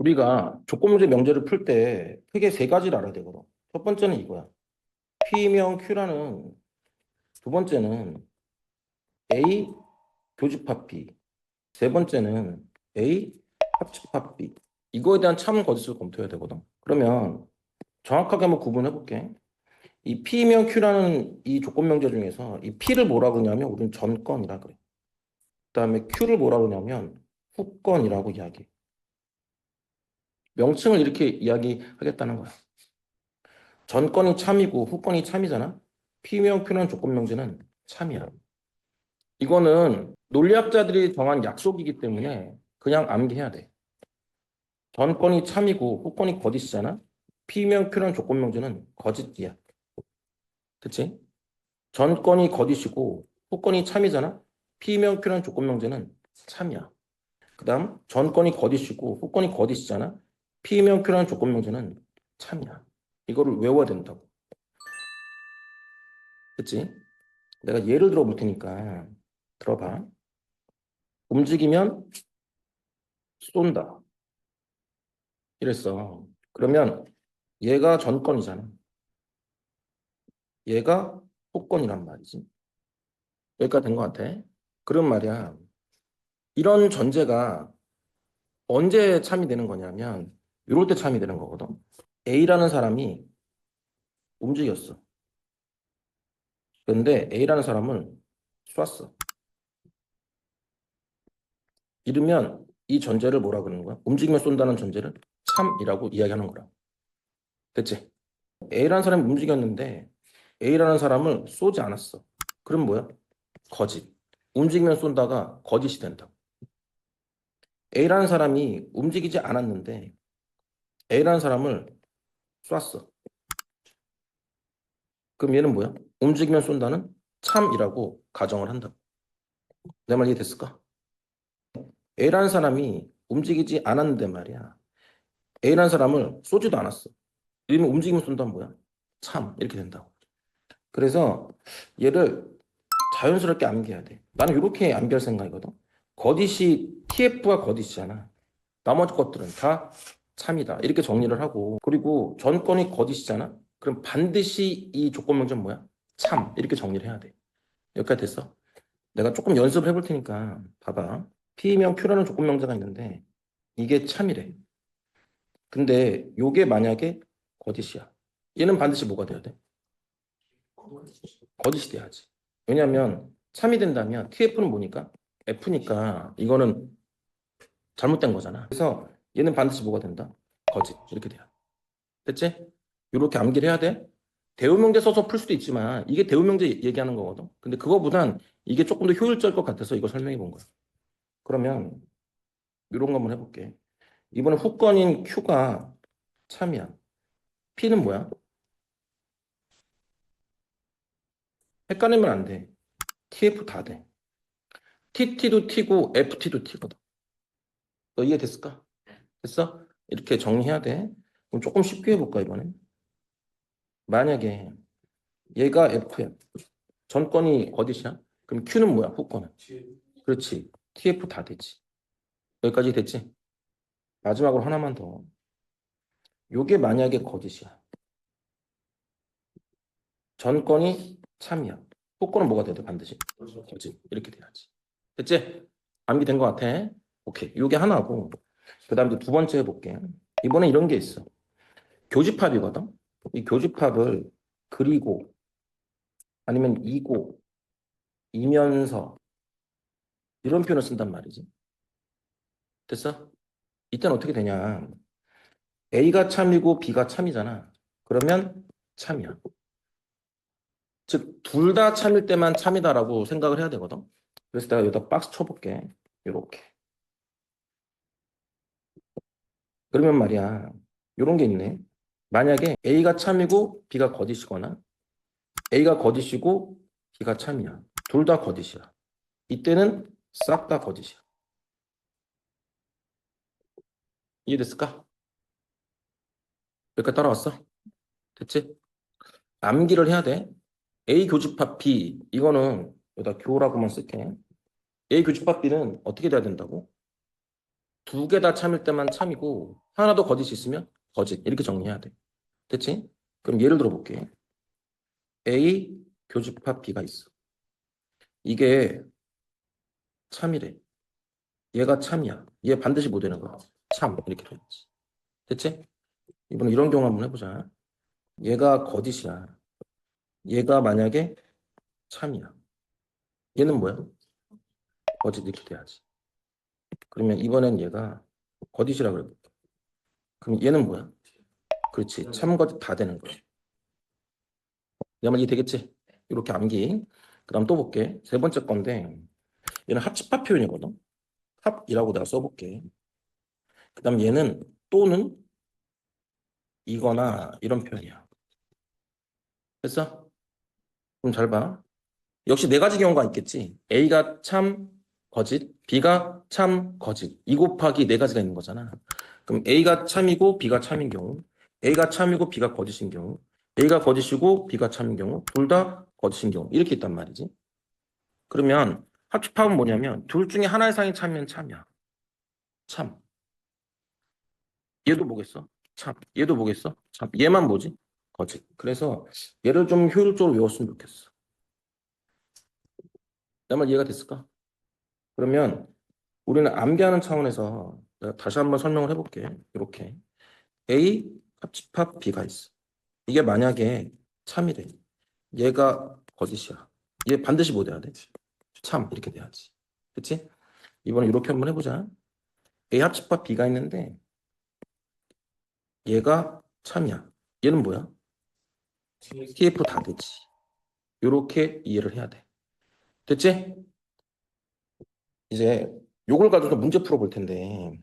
우리가 조건문제 명제를 풀 때 크게 세 가지를 알아야 되거든. 첫 번째는 이거야. P명 Q라는, 두 번째는 A 교집합 B, 세 번째는 A 합집합 B. 이거에 대한 참 거짓을 검토해야 되거든. 그러면 정확하게 한번 구분해 볼게. 이 P명 Q라는 이 조건 명제 중에서 이 P를 뭐라 그러냐면 우리는 전건이라 그래. 그다음에 Q를 뭐라 그러냐면 후건이라고 이야기해. 명칭을 이렇게 이야기하겠다는 거야. 전건이 참이고 후건이 참이잖아. P명 Q라는 조건 명제는 참이야. 이거는 논리학자들이 정한 약속이기 때문에 그냥 암기해야 돼. 전건이 참이고 후건이 거짓이잖아. P명 Q라는 조건 명제는 거짓이야. 그치? 전건이 거짓이고 후건이 참이잖아. P명 Q라는 조건 명제는 참이야. 그 다음 전건이 거짓이고 후건이 거짓이잖아. P명 Q라는 조건 명제는 참이야. 이거를 외워야 된다고. 그치? 내가 예를 들어 볼 테니까 들어봐. 움직이면 쏜다. 이랬어. 그러면 얘가 전건이잖아. 얘가 후건이란 말이지. 여기까지 된 것 같아. 그런 말이야. 이런 전제가 언제 참이 되는 거냐면 이럴 때 참이 되는 거거든. A라는 사람이 움직였어. 그런데 A라는 사람을 쐈어. 이러면 이 전제를 뭐라 그러는 거야? 움직이면 쏜다는 전제를 참이라고 이야기하는 거라. 됐지? A라는 사람이 움직였는데 A라는 사람을 쏘지 않았어. 그럼 뭐야? 거짓. 움직이면 쏜다가 거짓이 된다. A라는 사람이 움직이지 않았는데 A라는 사람을 쐈어. 그럼 얘는 뭐야? 움직이면 쏜다는 참이라고 가정을 한다. 내 말 이해됐을까? A라는 사람이 움직이지 않았는데 말이야. A라는 사람을 쏘지도 않았어. 이러면 움직이면 쏜다는 뭐야? 참 이렇게 된다고. 그래서 얘를 자연스럽게 암기해야 돼. 나는 이렇게 암기할 생각이거든. 거짓이 TF가 거짓이잖아. 나머지 것들은 다 참이다. 이렇게 정리를 하고 그리고 전건이 거짓이잖아. 그럼 반드시 이 조건 명제는 뭐야? 참. 이렇게 정리를 해야 돼. 여기까지 됐어? 내가 조금 연습을 해볼 테니까 봐봐. P명 Q라는 조건 명제가 있는데 이게 참이래. 근데 이게 만약에 거짓이야. 얘는 반드시 뭐가 돼야 돼? 거짓이 돼야지. 왜냐하면 참이 된다면 TF는 뭐니까? F니까 이거는 잘못된 거잖아. 그래서 얘는 반드시 뭐가 된다? 거짓. 이렇게 돼요. 됐지? 이렇게 암기를 해야 돼. 대우명제 써서 풀 수도 있지만 이게 대우명제 얘기하는 거거든. 근데 그거보단 이게 조금 더 효율적일 것 같아서 이거 설명해 본 거야. 그러면 이런 거 한번 해볼게. 이번에 후건인 Q가 참이야. P는 뭐야? 헷갈리면 안 돼. TF 다 돼. TT도 T고 FT도 T거든. 너 이해됐을까? 됐어? 이렇게 정리해야 돼. 그럼 조금 쉽게 해볼까 이번에? 만약에 얘가 F야. 전건이 어디시야? 그럼 Q는 뭐야? 후건은. 그렇지. TF 다 되지. 여기까지 됐지? 마지막으로 하나만 더. 요게 만약에 거짓이야. 전건이 참이야. 후건은 뭐가 돼야 돼? 반드시. 거짓. 이렇게 돼야지. 됐지? 암기된 것 같아. 오케이. 요게 하나고. 그 다음에 두 번째 해볼게. 이번에 이런 게 있어. 교집합이거든? 이 교집합을 그리고 아니면 이고, 이면서 이런 표현을 쓴단 말이지. 됐어? 이때는 어떻게 되냐. A가 참이고 B가 참이잖아. 그러면 참이야. 즉, 둘 다 참일 때만 참이다라고 생각을 해야 되거든. 그래서 내가 여기다 박스 쳐볼게. 이렇게. 그러면 말이야. 이런 게 있네. 만약에 A가 참이고 B가 거짓이거나 A가 거짓이고 B가 참이야. 둘 다 거짓이야. 이때는 싹 다 거짓이야. 이해됐을까? 여기까지 따라왔어? 됐지? 암기를 해야 돼. A 교집합 B. 이거는 여기다 교라고만 쓸게. A 교집합 B는 어떻게 돼야 된다고? 두 개 다 참일 때만 참이고 하나 더 거짓이 있으면 거짓. 이렇게 정리해야 돼. 됐지? 그럼 예를 들어 볼게. A 교집합 B가 있어. 이게 참이래. 얘가 참이야. 얘 반드시 뭐 되는 거야? 참. 이렇게 돼야지. 됐지? 이번에 이런 경우 한번 해보자. 얘가 거짓이야. 얘가 만약에 참이야. 얘는 뭐야? 거짓 이렇게 돼야지. 그러면 이번엔 얘가 거짓이라 그래. 그럼 얘는 뭐야? 그렇지. 참, 거짓 다 되는 거야. 내 말 이해되겠지? 이렇게 암기. 그 다음 또 볼게. 세 번째 건데 얘는 합집합 표현이거든. 합이라고 내가 써볼게. 그 다음 얘는 또는 이거나 이런 표현이야. 됐어? 그럼 잘 봐. 역시 네 가지 경우가 있겠지. A가 참 거짓, B가 참 거짓. 2 곱하기 네 가지가 있는 거잖아. 그럼 A가 참이고 B가 참인 경우, A가 참이고 B가 거짓인 경우, A가 거짓이고 B가 참인 경우, 둘 다 거짓인 경우. 이렇게 있단 말이지. 그러면 합집합은 뭐냐면 둘 중에 하나 이상이 참이면 참이야. 참. 얘도 뭐겠어? 참. 얘도 뭐겠어? 참. 얘만 뭐지? 거짓. 그래서 얘를 좀 효율적으로 외웠으면 좋겠어. 내 말 이해가 됐을까? 그러면 우리는 암기하는 차원에서 내가 다시 한번 설명을 해볼게. 이렇게 A 합집합 B가 있어. 이게 만약에 참이래. 얘가 거짓이야. 얘 반드시 뭐 돼야 돼? 참 이렇게 돼야지. 그치? 이번에 이렇게 한번 해보자. A 합집합 B가 있는데 얘가 참이야. 얘는 뭐야? TF 다 되지. 이렇게 이해를 해야 돼. 됐지? 이제 요걸 가지고 문제 풀어볼 텐데